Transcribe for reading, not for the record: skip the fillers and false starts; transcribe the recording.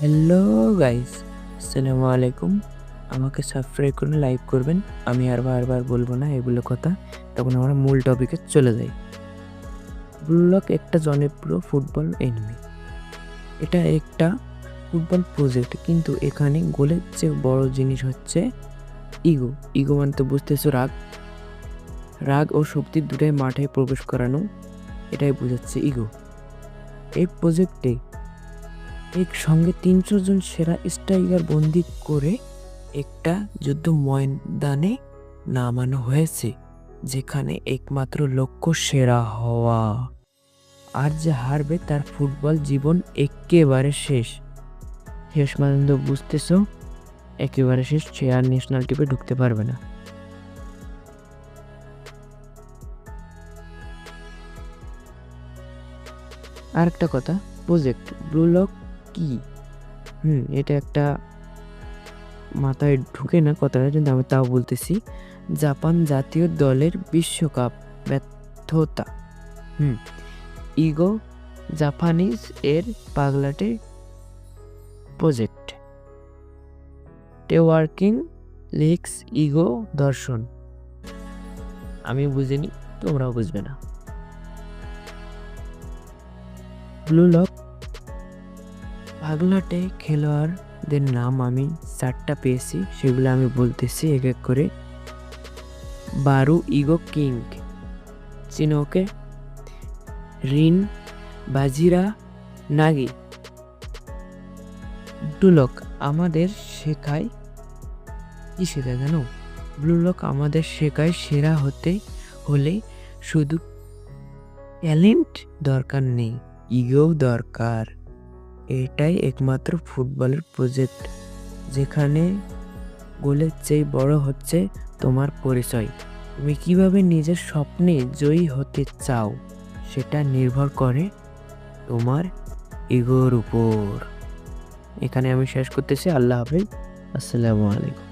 Hello guys, আসসালামু আলাইকুম। আমাকে সাবস্ক্রাইব করুন, লাইক করবেন। আমি আর বারবার বলবো না এগুলো কথা। তখন আমরা মূল টপিকে চলে যাই। ব্লুলক একটা জনপ্রিয় ফুটবল এনিমি। এটা একটা ফুটবল প্রজেক্ট, কিন্তু এখানে গোলের চেয়ে বড় জিনিস হচ্ছে ইগো। ইগো মানে তো বুঝতেছো, রাগ। রাগ ও শক্তি দুটাই মাঠে প্রবেশ করানো, এটাই বোঝাচ্ছে ইগো। এই প্রজেক্টে একসঙ্গে ৩০০ জন সেরা স্ট্রাইকার বন্দি করে একটা যুদ্ধ ময়দানে নামানো হয়েছে, যেখানে একমাত্র লক্ষ্য সেরা হওয়া। আর যে হারবে তার ফুটবল জীবন একেবারে শেষ। শেষ মানে তো বুঝতেছো, একেবারে শেষ। সে আর ন্যাশনাল টিমে ঢুকতে পারবে না। আর একটা কথা, প্রজেক্ট ব্লুলক কি? এটা একটা মাথায় ঢুকে না কথাটা, কিন্তু আমি তাও বলতেছি। জাপান জাতীয় দলের বিশ্বকাপ ব্যর্থতা। ইগো জাপানিজ এর পাগলাটে প্রজেক্ট। ওয়ার্কিং লিক্স ইগো দর্শন। আমি বুঝিনি, তোমরাও বুঝবে না। ব্লুলক পাগলাটে খেলোয়াড়দের নাম আমি 4টা পেয়েছি, সেগুলো আমি বলতেছি এক এক করে। বারু ইগো কিং, চিনোকে, রিন, বাজিরা, নাগি। ব্লুলক আমাদের শেখায় কি শেখায় জানো? ব্লুলক আমাদের শেখায় সেরা হতে হলে শুধু ট্যালেন্ট দরকার নেই, ইগোও দরকার। এটাই একমাত্র ফুটবলের প্রজেক্ট যেখানে গোলের চেয়ে বড় হচ্ছে তোমার পরিচয়। তুমি কিভাবে নিজের স্বপ্নে জয়ী হতে চাও সেটা নির্ভর করে তোমার ইগোর উপর। এখানে আমি শেষ করতেছি। আল্লাহ হাফেজ, আসসালামু আলাইকুম।